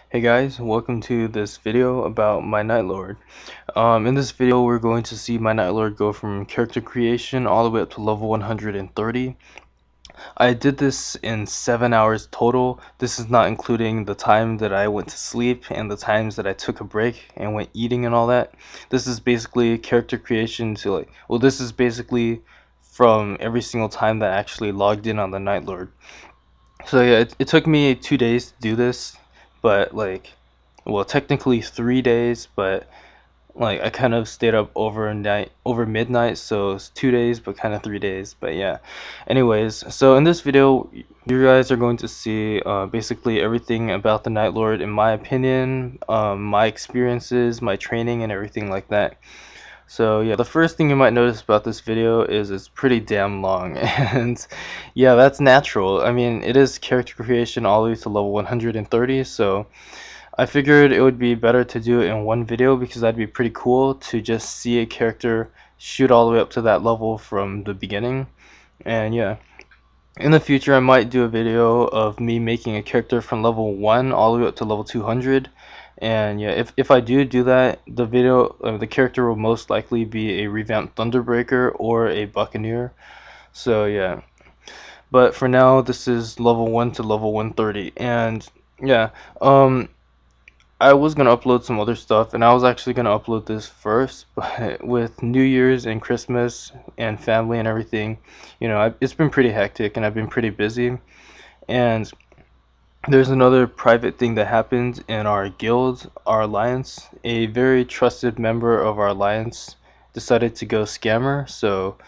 Hey guys, welcome to this video about my Nightlord. In this video we're going to see my Nightlord go from character creation all the way up to level 130. I did this in 7 hours total. This is not including the time that I went to sleep and the times that I took a break and went eating and all that. This is basically character creation to this is basically from every single time that I actually logged in on the Nightlord. So yeah, it took me 2 days to do this, but technically 3 days, but I kind of stayed up overnight, over midnight, so it's 2 days, but kind of 3 days. But yeah, anyways, so in this video, you guys are going to see basically everything about the Nightlord, in my opinion, my experiences, my training, and everything like that. So yeah, the first thing you might notice about this video is it's pretty damn long, and yeah, that's natural. I mean, it is character creation all the way to level 130, so I figured it would be better to do it in one video because that'd be pretty cool to just see a character shoot all the way up to that level from the beginning. And yeah, in the future I might do a video of me making a character from level 1 all the way up to level 200. And yeah, if I do that, the character will most likely be a revamped Thunderbreaker or a Buccaneer. So yeah, but for now this is level 1 to level 130. And yeah, I was gonna upload some other stuff, and I was actually gonna upload this first, but with New Year's and Christmas and family and everything, it's been pretty hectic and I've been pretty busy. And there's another private thing that happened in our guild, our alliance. A very trusted member of our alliance decided to go scammer. So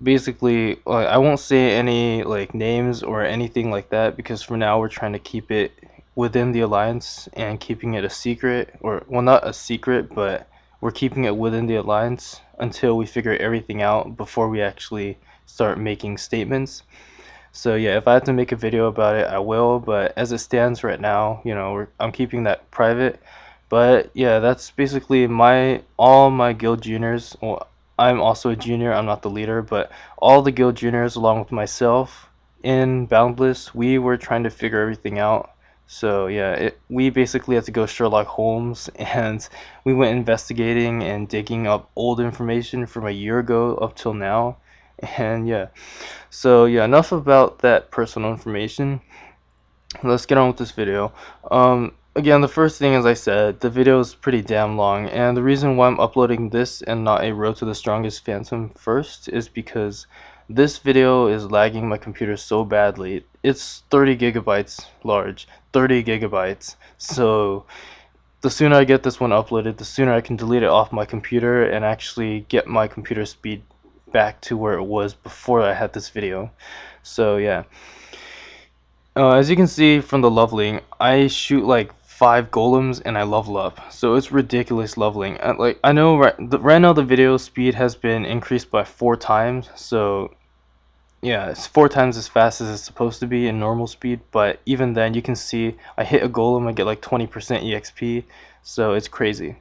basically, I won't say any names or anything like that because for now we're trying to keep it within the alliance and keeping it a secret, or well, not a secret, but we're keeping it within the alliance until we figure everything out before we actually start making statements. So yeah, if I have to make a video about it, I will, but as it stands right now, I'm keeping that private. But yeah, that's basically all my guild juniors. Well, I'm also a junior, I'm not the leader, but all the guild juniors along with myself in Boundless, we were trying to figure everything out. So yeah, we basically had to go Sherlock Holmes and we went investigating and digging up old information from a year ago up till now. And yeah, so yeah, enough about that personal information. Let's get on with this video. Again, the first thing, as I said, the video is pretty damn long, and the reason why I'm uploading this and not a Road to the Strongest Phantom first is because this video is lagging my computer so badly. It's 30 gigabytes large, 30 gigabytes. So the sooner I get this one uploaded, the sooner I can delete it off my computer and actually get my computer speed back to where it was before I had this video. So yeah. As you can see from the leveling, I shoot like 5 golems and I level up. So it's ridiculous leveling. I know right now the video speed has been increased by 4 times. So yeah, it's 4 times as fast as it's supposed to be in normal speed. But even then, you can see I hit a golem, I get like 20% EXP. So it's crazy.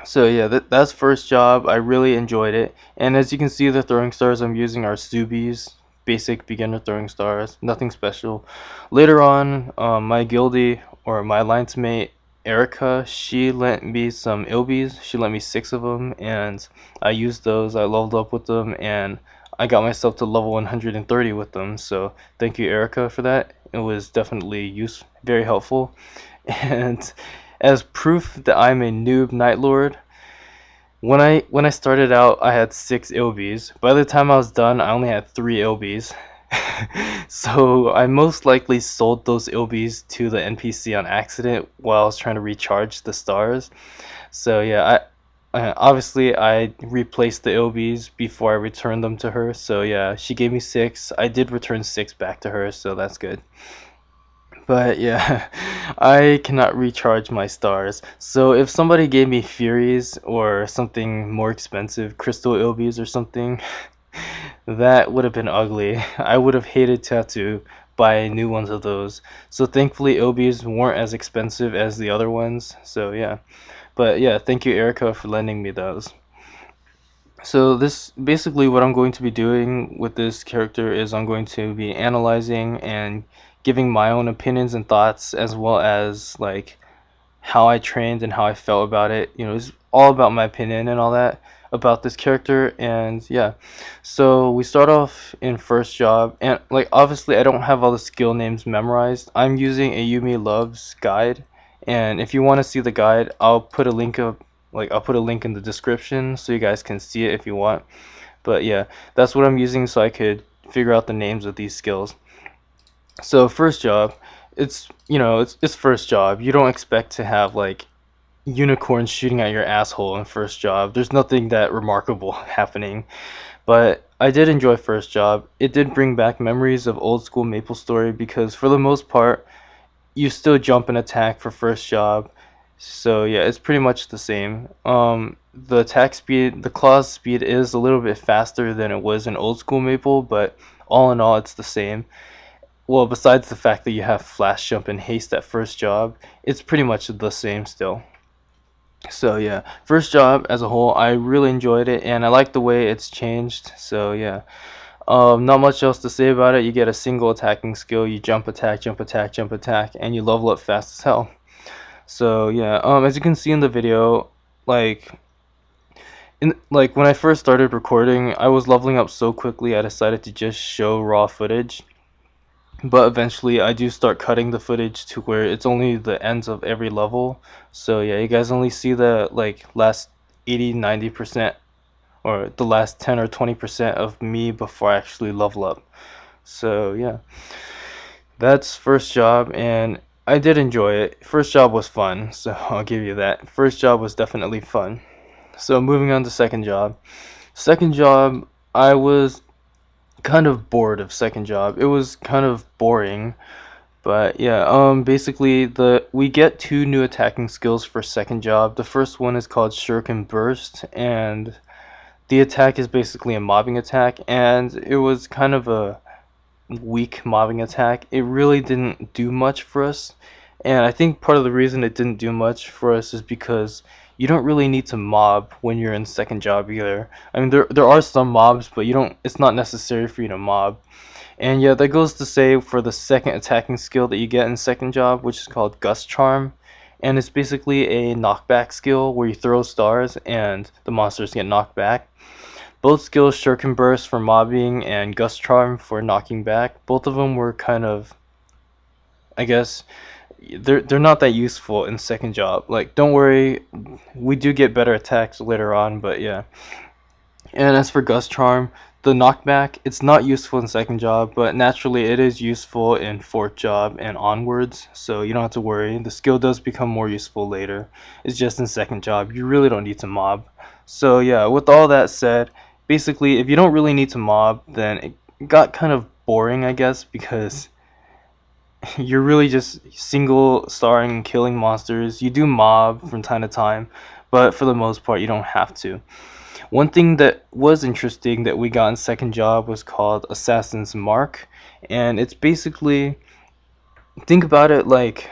So yeah, that's first job. I really enjoyed it. And as you can see, the throwing stars I'm using are Subis, basic beginner throwing stars, nothing special. Later on, my guildie, or my alliance mate, Erica, she lent me some Ilbies. She lent me 6 of them, and I used those. I leveled up with them, and I got myself to level 130 with them. So thank you, Erica, for that. It was definitely very helpful. And as proof that I'm a noob Nightlord, when I started out, I had 6 Ilbies. By the time I was done, I only had 3 Ilbies. So I most likely sold those Ilbies to the NPC on accident while I was trying to recharge the stars. So yeah, obviously I replaced the Ilbies before I returned them to her. So yeah, she gave me 6. I did return 6 back to her, so that's good. But yeah, I cannot recharge my stars. So if somebody gave me Furies or something more expensive, Crystal Ilbies or something, that would have been ugly. I would have hated to have to buy new ones of those. So thankfully Ilbies weren't as expensive as the other ones. So yeah. But yeah, thank you Erica for lending me those. So this basically what I'm going to be doing with this character is I'm going to be analyzing and giving my own opinions and thoughts, as well as like how I trained and how I felt about it. You know, it's all about my opinion and all that about this character. And yeah, so we start off in first job, and like obviously I don't have all the skill names memorized. I'm using a Yumi Loves guide, and if you want to see the guide, I'll put a link up. Like I'll put a link in the description so you guys can see it if you want. But yeah, that's what I'm using so I could figure out the names of these skills. So first job, it's first job. You don't expect to have like unicorns shooting at your asshole in first job. There's nothing that remarkable happening. But I did enjoy first job. It did bring back memories of old school MapleStory because for the most part, you still jump and attack for first job. So yeah, it's pretty much the same. The attack speed, the claws speed is a little bit faster than it was in old school Maple, but all in all, it's the same. Well, besides the fact that you have flash jump and haste at first job, it's pretty much the same still. So yeah, first job as a whole, I really enjoyed it, and I like the way it's changed. So yeah, not much else to say about it. You get a single attacking skill, you jump attack, jump attack, jump attack, and you level up fast as hell. So yeah, as you can see in the video, like like when I first started recording, I was leveling up so quickly I decided to just show raw footage. But eventually I do start cutting the footage to where it's only the ends of every level. So yeah, you guys only see the like last 80-90% or the last 10 or 20% of me before I actually level up. So yeah, that's first job, and I did enjoy it. First job was fun, so I'll give you that. First job was definitely fun. So moving on to second job. Second job, I was kind of bored of second job. It was kind of boring, but yeah, basically we get two new attacking skills for second job. The first one is called Shuriken Burst, and the attack is basically a mobbing attack, and it was kind of a weak mobbing attack. It really didn't do much for us, and I think part of the reason it didn't do much for us is because you don't really need to mob when you're in second job either. I mean, there are some mobs, but you don't. It's not necessary for you to mob. And yeah, that goes to say for the second attacking skill that you get in second job, which is called Gust Charm, and it's basically a knockback skill where you throw stars and the monsters get knocked back. Both skills, Shuriken Burst for mobbing and Gust Charm for knocking back, both of them were kind of, I guess, they're not that useful in second job. Like, don't worry, we do get better attacks later on, but yeah. And as for Gust Charm, the knockback, it's not useful in second job, but naturally it is useful in fourth job and onwards, so you don't have to worry. The skill does become more useful later. It's just in second job, you really don't need to mob. So yeah, with all that said, basically if you don't really need to mob, then it got kind of boring, I guess, because you're really just single starring and killing monsters. You do mob from time to time, but for the most part you don't have to. One thing that was interesting that we got in second job was called Assassin's Mark, and it's basically, think about it like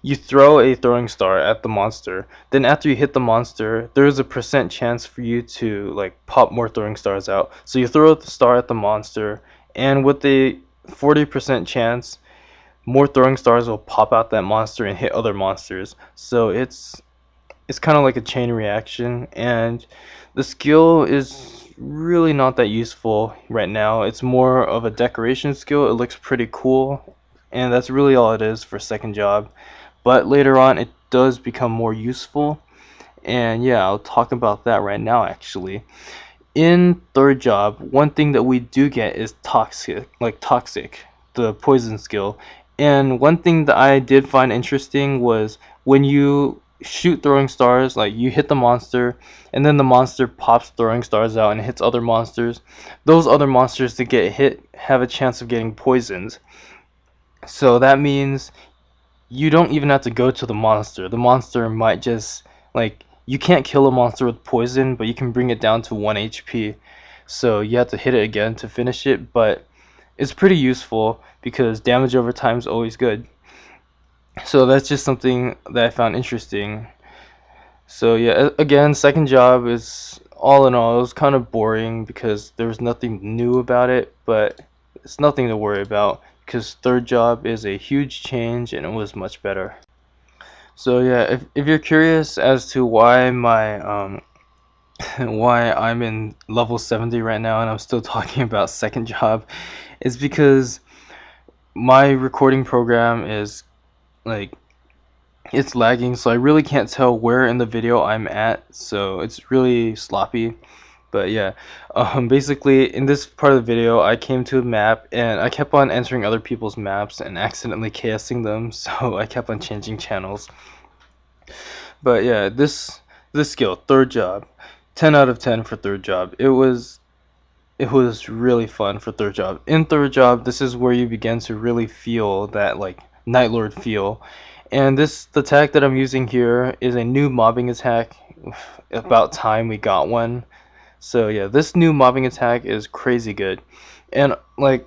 you throw a throwing star at the monster, then after you hit the monster there's a percent chance for you to like pop more throwing stars out. So you throw the star at the monster, and with a 40% chance more throwing stars will pop out that monster and hit other monsters. So it's kind of like a chain reaction, and the skill is really not that useful right now. It's more of a decoration skill. It looks pretty cool, and that's really all it is for second job. But later on it does become more useful, and yeah, I'll talk about that right now actually. In third job, one thing that we do get is toxic, the poison skill. And one thing that I did find interesting was when you shoot throwing stars, like you hit the monster and then the monster pops throwing stars out and hits other monsters, those other monsters that get hit have a chance of getting poisoned. So that means you don't even have to go to the monster. The monster might just, like, you can't kill a monster with poison, but you can bring it down to 1 HP. So you have to hit it again to finish it, but it's pretty useful because damage over time is always good. So that's just something that I found interesting. So yeah, again, second job is, all in all, it was kind of boring because there was nothing new about it, but it's nothing to worry about. because third job is a huge change and it was much better. So yeah, if you're curious as to why my why I'm in level 70 right now and I'm still talking about second job, is because my recording program is like, it's lagging, so I really can't tell where in the video I'm at, so it's really sloppy. But yeah, basically in this part of the video I came to a map and I kept on entering other people's maps and accidentally chaosing them, so I kept on changing channels. But yeah, this skill, third job, 10 out of 10 for third job. It was really fun for third job. In third job, this is where you begin to really feel that like Nightlord feel. And the attack that I'm using here is a new mobbing attack. About time we got one. So yeah, this new mobbing attack is crazy good. And like,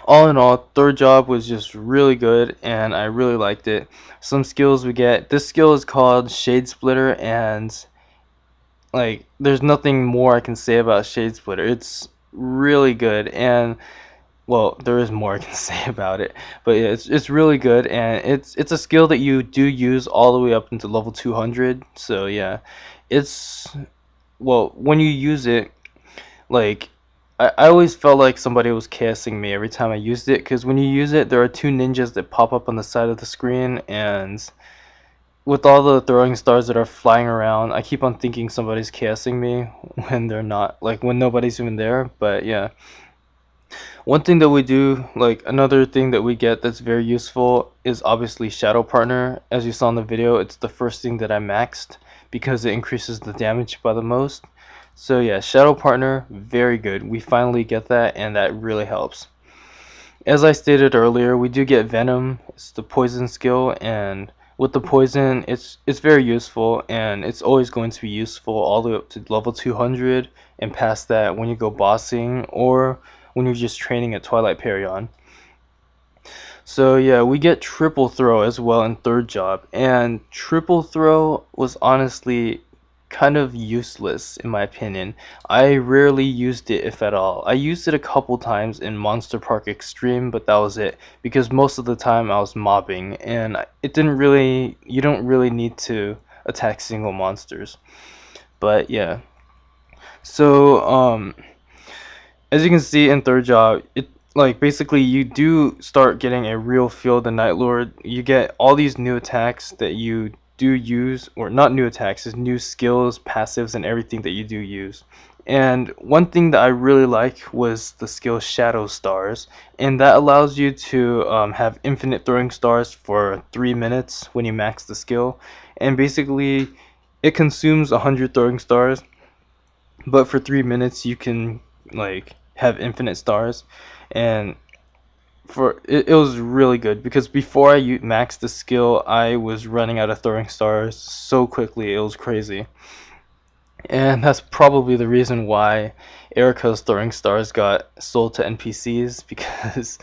all in all, third job was just really good and I really liked it. Some skills we get. This skill is called Shade Splitter, and like, there's nothing more I can say about Shade Splitter. It's really good, and well, there is more I can say about it, but yeah, it's really good, and it's a skill that you do use all the way up into level 200. So yeah, it's, well, when you use it, like, I always felt like somebody was KSing me every time I used it, because when you use it, there are two ninjas that pop up on the side of the screen, and with all the throwing stars that are flying around, I keep on thinking somebody's KSing me when they're not, like when nobody's even there. But yeah, one thing that we do, like another thing that we get that's very useful, is obviously Shadow Partner. As you saw in the video, it's the first thing that I maxed because it increases the damage by the most. So yeah, Shadow Partner, very good. We finally get that, and that really helps. As I stated earlier, we do get Venom. It's the poison skill, and with the poison, it's very useful, and it's always going to be useful all the way up to level 200 and past that when you go bossing or when you're just training at Twilight Perion. So yeah, we get triple throw as well in third job, and triple throw was honestly kind of useless in my opinion. I rarely used it, if at all. I used it a couple times in Monster Park Extreme, but that was it, because most of the time I was mobbing and it didn't really, you don't really need to attack single monsters. But yeah. So as you can see in third job, it, like, basically you do start getting a real feel of the Nightlord. You get all these new attacks that you do use, or not new attacks, is new skills, passives, and everything that you do use. And one thing that I really like was the skill Shadow Stars, and that allows you to have infinite throwing stars for 3 minutes when you max the skill. And basically, it consumes 100 throwing stars, but for 3 minutes you can like have infinite stars. And for it was really good, because before I maxed the skill I was running out of throwing stars so quickly, it was crazy. And that's probably the reason why Erica's throwing stars got sold to NPCs, because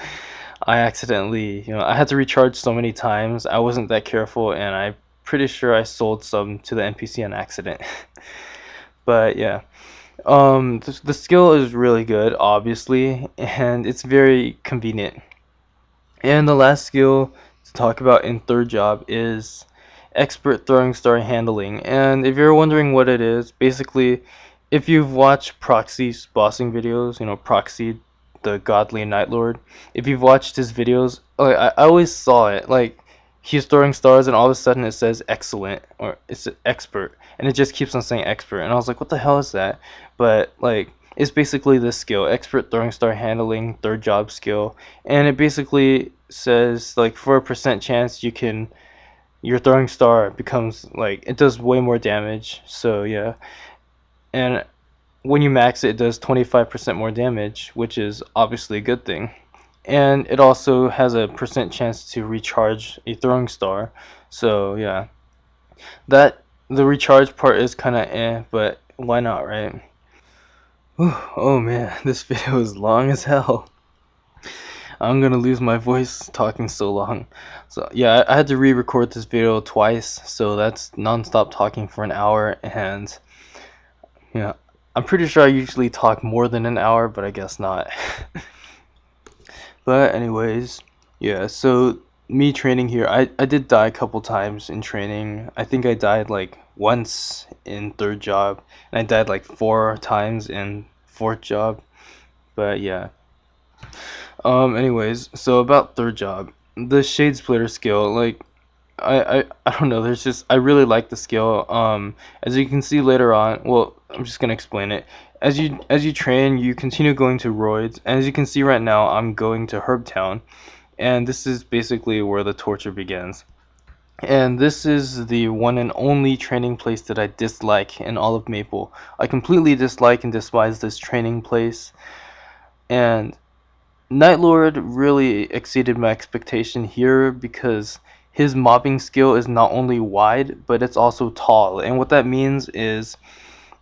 I accidentally, I had to recharge so many times, I wasn't that careful, and I'm pretty sure I sold some to the NPC on accident. But yeah, the skill is really good, obviously, and it's very convenient. And the last skill to talk about in third job is expert throwing star handling. And if you're wondering what it is, basically, if you've watched Proxy's bossing videos, Proxy, the godly Nightlord, if you've watched his videos, like, I always saw it, like, he's throwing stars and all of a sudden it says excellent, or it's expert, and it just keeps on saying expert, and I was like, what the hell is that? But like, it's basically this skill, expert throwing star handling, third job skill, and it basically says like for a percent chance your throwing star becomes, like, it does way more damage. So yeah, and when you max it, it does 25% more damage, which is obviously a good thing. And it also has a percent chance to recharge a throwing star. So yeah, that the recharge part is kind of but why not, right? Whew, oh man, this video is long as hell. I'm gonna lose my voice talking so long. So yeah, I had to re-record this video twice, so that's non-stop talking for an hour. And yeah, I'm pretty sure I usually talk more than an hour, but I guess not. But anyways, yeah, so me training here, I did die a couple times in training. I think I died like once in third job, and I died like 4 times in fourth job. But yeah. Anyways, so about third job, the shade splitter skill, like I don't know, there's just I really like the skill. As you can see later on, well, I'm just gonna explain it. As you train, you continue going to roids, and as you can see right now, I'm going to Herbtown, and this is basically where the torture begins. And this is the one and only training place that I dislike in all of Maple. I completely dislike and despise this training place, and Nightlord really exceeded my expectation here because his mobbing skill is not only wide, but it's also tall. And what that means is,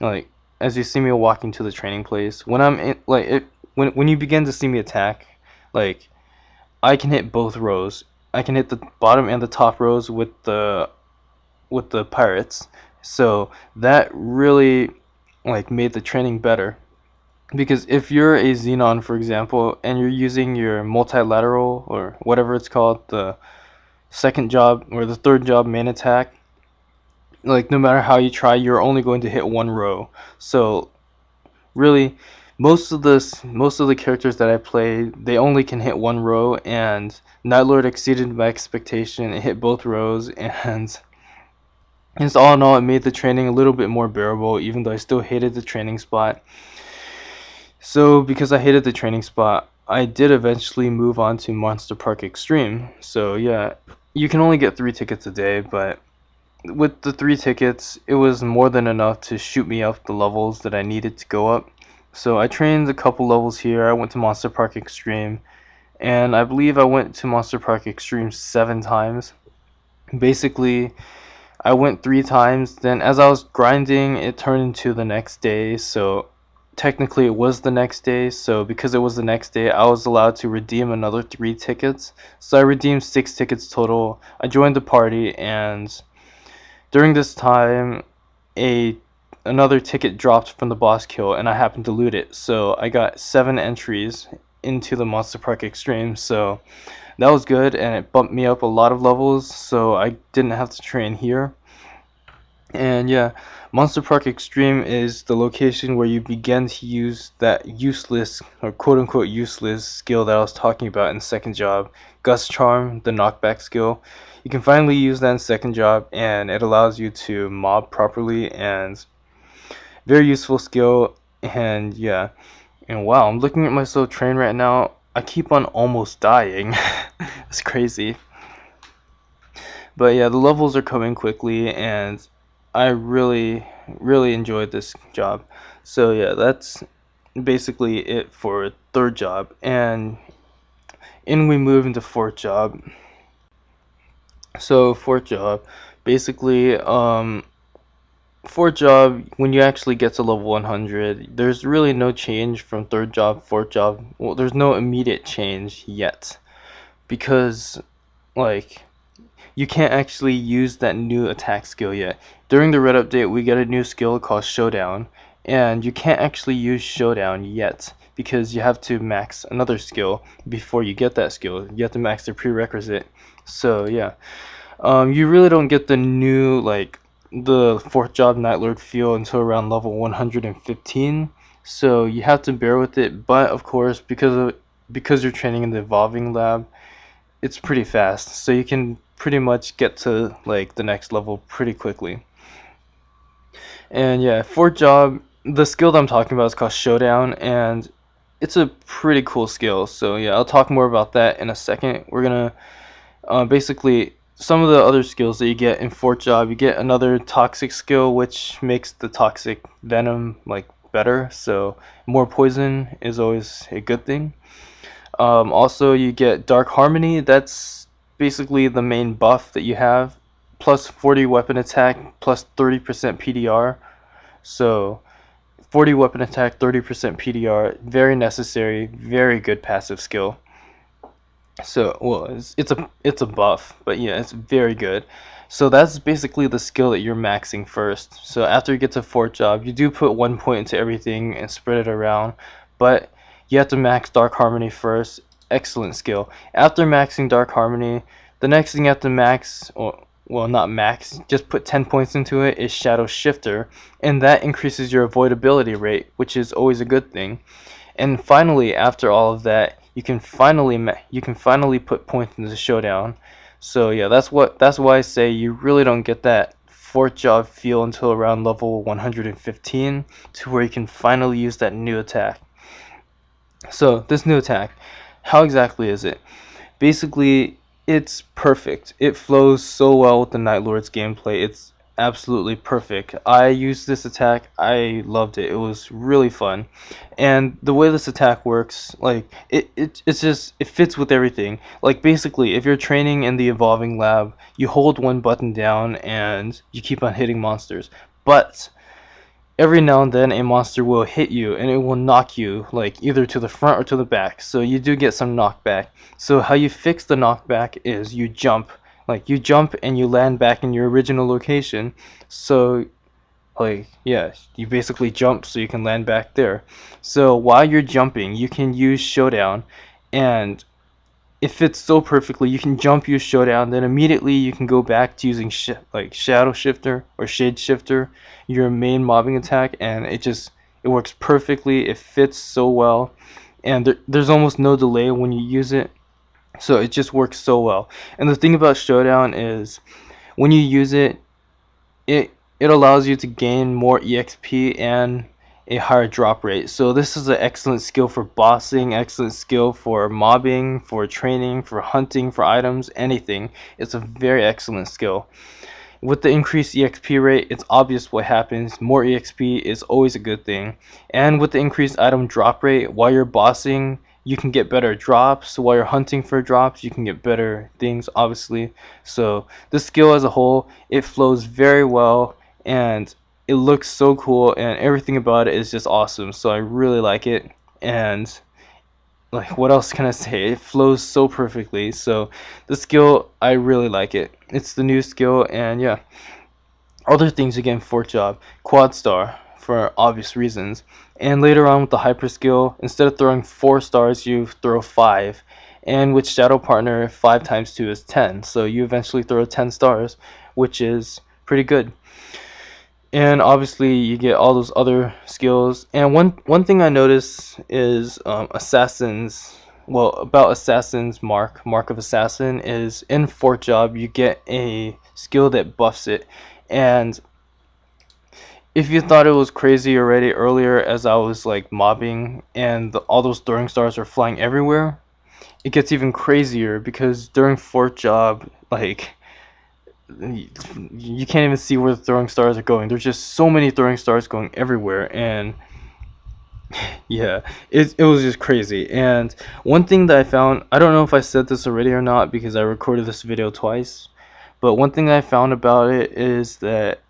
like, as you see me walking to the training place, when I'm in, like, when you begin to see me attack, like, I can hit both rows. I can hit the bottom and the top rows with the pirates. So that really like made the training better. Because if you're a Xenon, for example, and you're using your multilateral or whatever it's called, the second job or the third job main attack, like no matter how you try, you're only going to hit one row. So really, most of the characters that I play, they only can hit one row, and Nightlord exceeded my expectation. It hit both rows, and just all in all, it made the training a little bit more bearable, even though I still hated the training spot. So because I hated the training spot, I did eventually move on to Monster Park Extreme. So yeah, you can only get 3 tickets a day, but with the 3 tickets, it was more than enough to shoot me up the levels that I needed to go up. So I trained a couple levels here. I went to Monster Park Extreme, and I believe I went to Monster Park Extreme 7 times. Basically, I went 3 times, then as I was grinding, it turned into the next day, so technically it was the next day, so because it was the next day, I was allowed to redeem another 3 tickets. So I redeemed 6 tickets total. I joined the party, and during this time, another ticket dropped from the boss kill, and I happened to loot it. So I got 7 entries into the Monster Park Extreme, so that was good, and it bumped me up a lot of levels, so I didn't have to train here. And yeah, Monster Park Extreme is the location where you begin to use that useless, or quote-unquote useless, skill that I was talking about in second job, Gust Charm, the knockback skill. You can finally use that in second job, and it allows you to mob properly, and very useful skill. And yeah, and wow, I'm looking at myself train right now. I keep on almost dying. It's crazy. But yeah, the levels are coming quickly, and I really enjoyed this job. So yeah, that's basically it for third job. And in we move into fourth job. So fourth job, basically, fourth job, when you actually get to level 100, there's really no change from third job, fourth job. Well, there's no immediate change yet, because like you can't actually use that new attack skill yet. During the red update, we get a new skill called Showdown, and you can't actually use Showdown yet because you have to max another skill before you get that skill. You have to max the prerequisite. So yeah, you really don't get the new like the fourth job Nightlord feel until around level 115. So you have to bear with it, but of course because you're training in the evolving lab, it's pretty fast, so you can pretty much get to like the next level pretty quickly. And yeah, fourth job, the skill that I'm talking about is called Showdown, and it's a pretty cool skill. So yeah, I'll talk more about that in a second. We're gonna basically some of the other skills that you get in fourth job. You get another toxic skill, which makes the toxic venom like better. So more poison is always a good thing. Also, you get Dark Harmony. That's basically the main buff that you have. Plus 40 weapon attack, plus 30% PDR. So 40 weapon attack, 30% PDR. Very necessary, very good passive skill. So, well, it's a buff, but yeah, it's very good. So that's basically the skill that you're maxing first. So after you get to fourth job, you do put 1 point into everything and spread it around, but you have to max Dark Harmony first. excellent skill. After maxing Dark Harmony, the next thing you have to max, or well, not max, just put 10 points into it, is Shadow Shifter, and that increases your avoidability rate, which is always a good thing. And finally, after all of that, you can finally put points into the Showdown. So yeah, that's why I say you really don't get that fourth job feel until around level 115, to where you can finally use that new attack. So this new attack, how exactly is it? Basically, it's perfect. It flows so well with the Nightlord's gameplay. It's absolutely perfect. I used this attack. I loved it. It was really fun. And the way this attack works, like it fits with everything. Like basically, if you're training in the evolving lab, you hold one button down and you keep on hitting monsters. But every now and then a monster will hit you and it will knock you like either to the front or to the back, so you do get some knockback. So how you fix the knockback is you jump, and you land back in your original location. So like yeah, you basically jump so you can land back there. So while you're jumping you can use Showdown, and it fits so perfectly. You can jump, use Showdown, then immediately you can go back to using Shadow Shifter or Shade Shifter, your main mobbing attack, and it works perfectly. It fits so well, and there's almost no delay when you use it, so it just works so well. And the thing about Showdown is when you use it, it it allows you to gain more EXP and a higher drop rate. So this is an excellent skill for bossing, excellent skill for mobbing, for training, for hunting, for items, anything. It's a very excellent skill. With the increased EXP rate, it's obvious what happens. More EXP is always a good thing. And with the increased item drop rate, while you're bossing, you can get better drops. While you're hunting for drops, you can get better things, obviously. So the skill as a whole, it flows very well, and it looks so cool, and everything about it is just awesome. So I really like it, and like what else can I say? It flows so perfectly. So the skill, I really like it. It's the new skill, and yeah. Other things again, fourth job, quad star for obvious reasons. And later on with the hyper skill, instead of throwing 4 stars, you throw 5. And with Shadow Partner, 5 times 2 is 10. So you eventually throw 10 stars, which is pretty good. And obviously you get all those other skills. And one thing I noticed is assassins. Well, about assassins, mark of assassin is in fourth job you get a skill that buffs it. And if you thought it was crazy already earlier as I was like mobbing and all those throwing stars are flying everywhere, it gets even crazier because during fourth job, like you can't even see where the throwing stars are going. There's just so many throwing stars going everywhere, and yeah, it was just crazy. And one thing that I found, I don't know if I said this already or not because I recorded this video twice, but one thing I found about it is that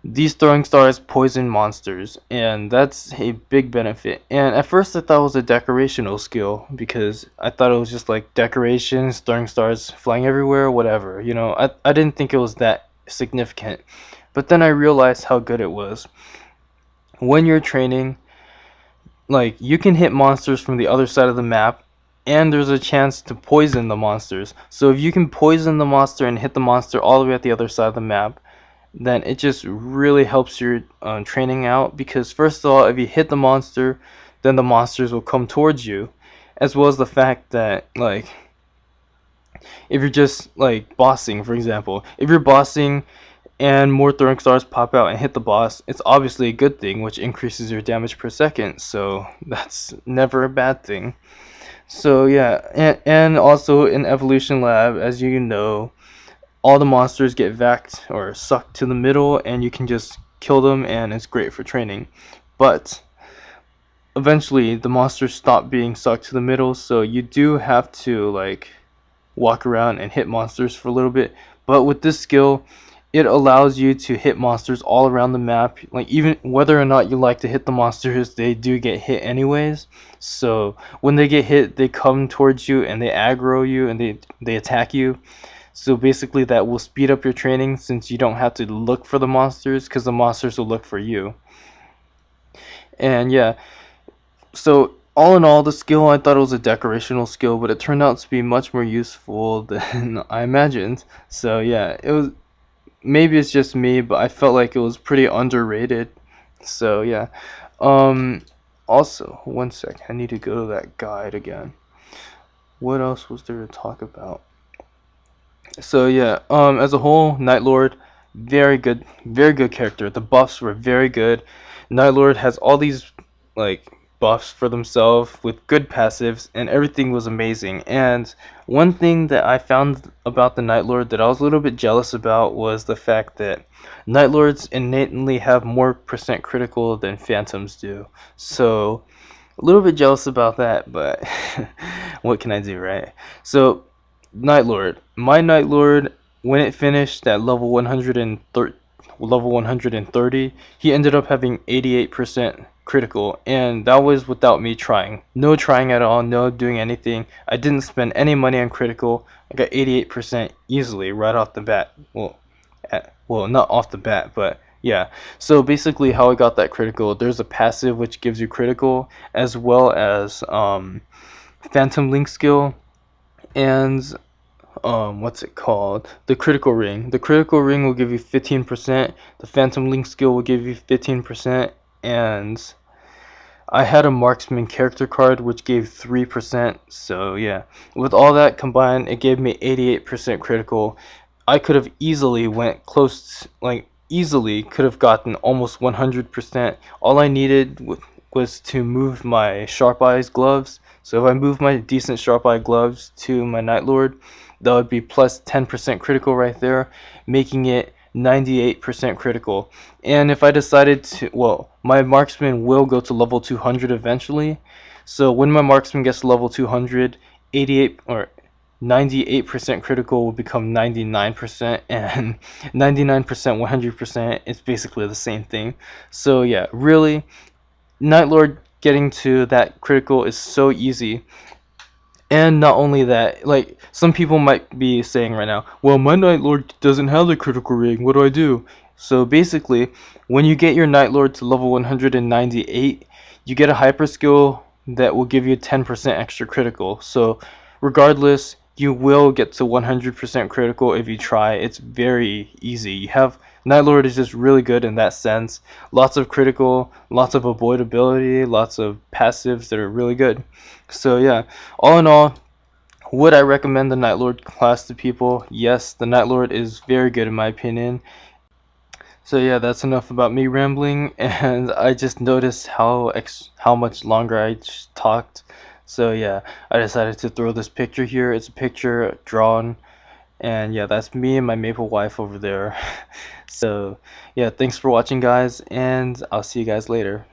these throwing stars poison monsters, and that's a big benefit. And at first I thought it was a decorational skill because I thought it was just like decorations, throwing stars flying everywhere, whatever. You know, I didn't think it was that significant. But then I realized how good it was. When you're training, like you can hit monsters from the other side of the map, and there's a chance to poison the monsters. So if you can poison the monster and hit the monster all the way at the other side of the map, then it just really helps your training out, because first of all, if you hit the monster, then the monsters will come towards you, as well as the fact that like if you're just like bossing, for example, if you're bossing and more throwing stars pop out and hit the boss, it's obviously a good thing, which increases your damage per second, so that's never a bad thing. So yeah, and also in Evolution Lab, as you know, all the monsters get vaxed or sucked to the middle, and you can just kill them, and it's great for training. But eventually the monsters stop being sucked to the middle, so you do have to like walk around and hit monsters for a little bit. But with this skill, it allows you to hit monsters all around the map. Like even whether or not you like to hit the monsters, they do get hit anyways. So when they get hit, they come towards you and they aggro you and they attack you. So basically that will speed up your training, since you don't have to look for the monsters, because the monsters will look for you. And yeah, so all in all, the skill, I thought it was a decorational skill, but it turned out to be much more useful than I imagined. So yeah, it was, maybe it's just me, but I felt like it was pretty underrated. So yeah. Um Also, one sec, I need to go to that guide again. What else was there to talk about? So yeah, as a whole, Nightlord, very good character. The buffs were very good. Nightlord has all these like buffs for themselves with good passives, and everything was amazing. And one thing that I found about the Nightlord that I was a little bit jealous about was the fact that Nightlords innately have more percent critical than Phantoms do. So a little bit jealous about that, but what can I do, right? So Nightlord. My Nightlord, when it finished at level 130, he ended up having 88% critical, and that was without me trying. No trying at all, no doing anything. I didn't spend any money on critical. I got 88% easily right off the bat. Well, not off the bat, but yeah. So basically, how I got that critical, there's a passive which gives you critical, as well as Phantom Link skill, and what's it called, the critical ring. The critical ring will give you 15%, the Phantom Link skill will give you 15%, and I had a marksman character card which gave 3%. So yeah, with all that combined, it gave me 88% critical. I could have easily went close, like easily could have gotten almost 100%. All I needed was to move my Sharp Eyes gloves. So if I move my decent Sharp Eye gloves to my Nightlord, that would be plus 10% critical right there, making it 98% critical. And if I decided to, well, my marksman will go to level 200 eventually. So when my marksman gets to level 200, 88 or 98% critical will become 99%, and 99%, 100%, it's basically the same thing. So yeah, really, Nightlord getting to that critical is so easy. And not only that, like, some people might be saying right now, well, my Nightlord doesn't have the critical ring, what do I do? So basically, when you get your Nightlord to level 198, you get a hyper skill that will give you 10% extra critical. So regardless, you will get to 100% critical if you try. It's very easy. You have Nightlord is just really good in that sense. Lots of critical, lots of avoidability, lots of passives that are really good. So yeah, all in all, would I recommend the Nightlord class to people? Yes, the Nightlord is very good in my opinion. So yeah, that's enough about me rambling, and I just noticed how much longer I just talked. So yeah, I decided to throw this picture here. It's a picture drawn, and yeah, that's me and my maple wife over there. So yeah, thanks for watching guys, and I'll see you guys later.